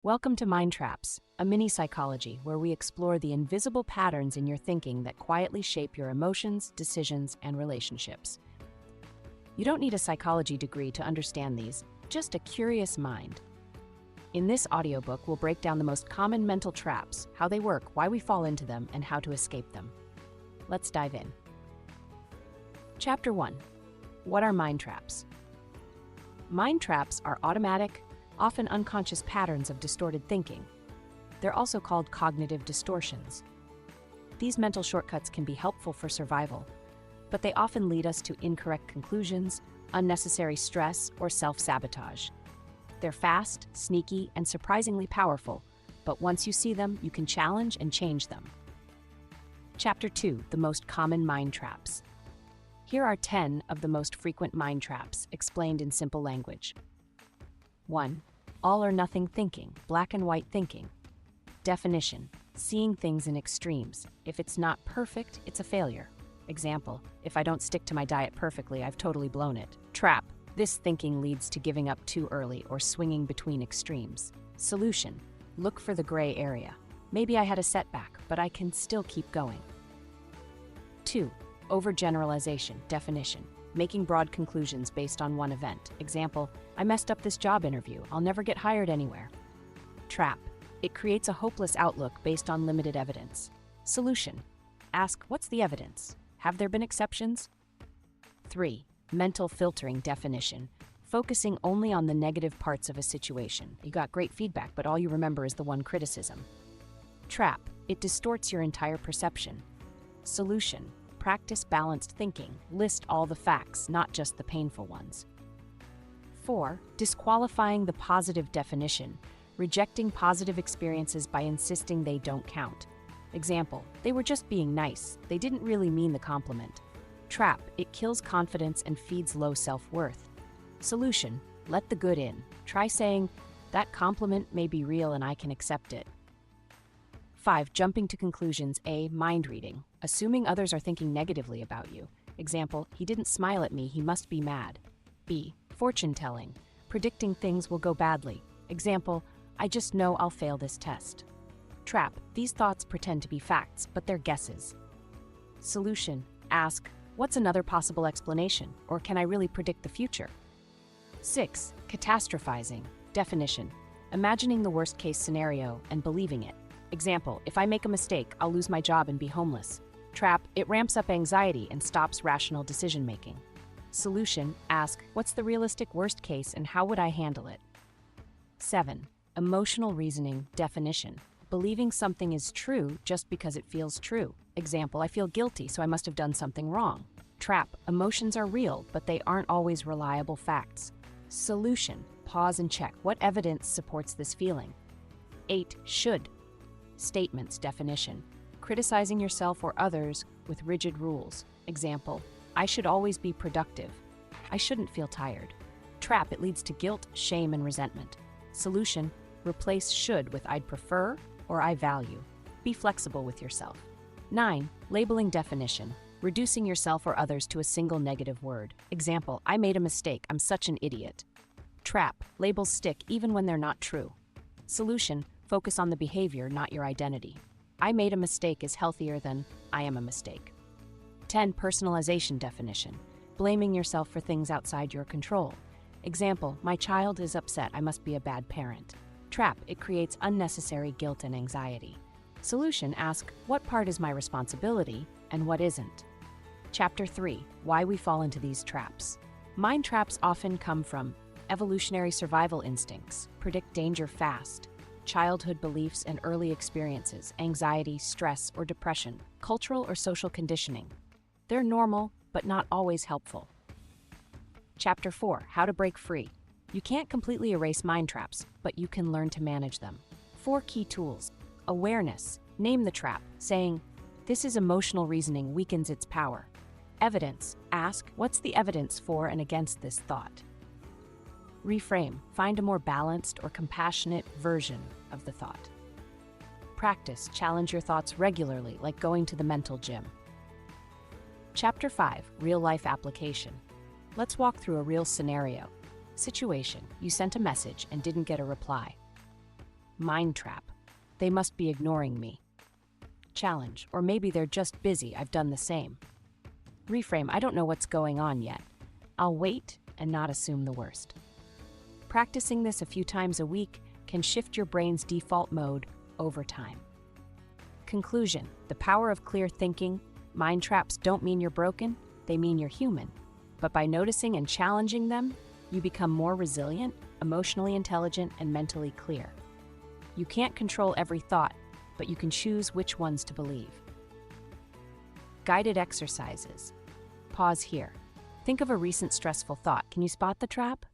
Welcome to Mind Traps, a mini psychology where we explore the invisible patterns in your thinking that quietly shape your emotions, decisions, and relationships. You don't need a psychology degree to understand these, just a curious mind. In this audiobook, we'll break down the most common mental traps, how they work, why we fall into them, and how to escape them. Let's dive in. Chapter 1. What are mind traps? Mind traps are automatic, often unconscious patterns of distorted thinking. They're also called cognitive distortions. These mental shortcuts can be helpful for survival, but they often lead us to incorrect conclusions, unnecessary stress, or self-sabotage. They're fast, sneaky, and surprisingly powerful, but once you see them, you can challenge and change them. Chapter 2. The most common mind traps. Here are 10 of the most frequent mind traps, explained in simple language. 1. All or nothing thinking, black and white thinking. Definition: seeing things in extremes. If it's not perfect, it's a failure. Example: if I don't stick to my diet perfectly, I've totally blown it. Trap: this thinking leads to giving up too early or swinging between extremes. Solution: look for the gray area. Maybe I had a setback, but I can still keep going. 2. Overgeneralization. Definition: making broad conclusions based on one event. Example: I messed up this job interview, I'll never get hired anywhere. Trap: it creates a hopeless outlook based on limited evidence. Solution: ask, what's the evidence? Have there been exceptions? 3. Mental filtering. Definition: focusing only on the negative parts of a situation. You got great feedback, but all you remember is the one criticism. Trap: it distorts your entire perception. Solution: practice balanced thinking. List all the facts, not just the painful ones. 4. Disqualifying the positive. Definition: rejecting positive experiences by insisting they don't count. Example: they were just being nice. They didn't really mean the compliment. Trap: it kills confidence and feeds low self-worth. Solution: let the good in. Try saying, that compliment may be real and I can accept it. 5. Jumping to conclusions. A. Mind reading. Assuming others are thinking negatively about you. Example: he didn't smile at me, he must be mad. B. Fortune telling. Predicting things will go badly. Example: I just know I'll fail this test. Trap: these thoughts pretend to be facts, but they're guesses. Solution: ask, what's another possible explanation, or can I really predict the future? 6. Catastrophizing. Definition: imagining the worst-case scenario and believing it. Example: if I make a mistake, I'll lose my job and be homeless. Trap: it ramps up anxiety and stops rational decision-making. Solution: ask, what's the realistic worst case and how would I handle it? 7. Emotional reasoning. Definition: believing something is true just because it feels true. Example: I feel guilty, so I must have done something wrong. Trap: emotions are real, but they aren't always reliable facts. Solution: pause and check, what evidence supports this feeling? 8. Should statements. Definition: criticizing yourself or others with rigid rules. Example: I should always be productive. I shouldn't feel tired. Trap: it leads to guilt, shame, and resentment. Solution: replace should with I'd prefer or I value. Be flexible with yourself. 9. Labeling. Definition: reducing yourself or others to a single negative word. Example: I made a mistake, I'm such an idiot. Trap: labels stick even when they're not true. Solution: focus on the behavior, not your identity. I made a mistake is healthier than I am a mistake. 10. Personalization. Definition: blaming yourself for things outside your control. Example: my child is upset, I must be a bad parent. Trap: it creates unnecessary guilt and anxiety. Solution: ask, what part is my responsibility and what isn't? Chapter 3. Why we fall into these traps. Mind traps often come from evolutionary survival instincts, predict danger fast, childhood beliefs and early experiences, anxiety, stress, or depression, cultural or social conditioning. They're normal, but not always helpful. Chapter 4. How to break free. You can't completely erase mind traps, but you can learn to manage them. 4 key tools. Awareness. Name the trap, saying, this is emotional reasoning weakens its power. Evidence. Ask, what's the evidence for and against this thought? Reframe. Find a more balanced or compassionate version of the thought. Practice. Challenge your thoughts regularly, like going to the mental gym. Chapter 5. Real-life application. Let's walk through a real scenario. Situation: you sent a message and didn't get a reply. Mind trap. They must be ignoring me. Challenge. Or maybe they're just busy. I've done the same. Reframe. I don't know what's going on yet. I'll wait and not assume the worst. Practicing this a few times a week can shift your brain's default mode over time. Conclusion. The power of clear thinking. Mind traps don't mean you're broken, they mean you're human. But by noticing and challenging them, you become more resilient, emotionally intelligent, and mentally clear. You can't control every thought, but you can choose which ones to believe. Guided exercises. Pause here. Think of a recent stressful thought. Can you spot the trap?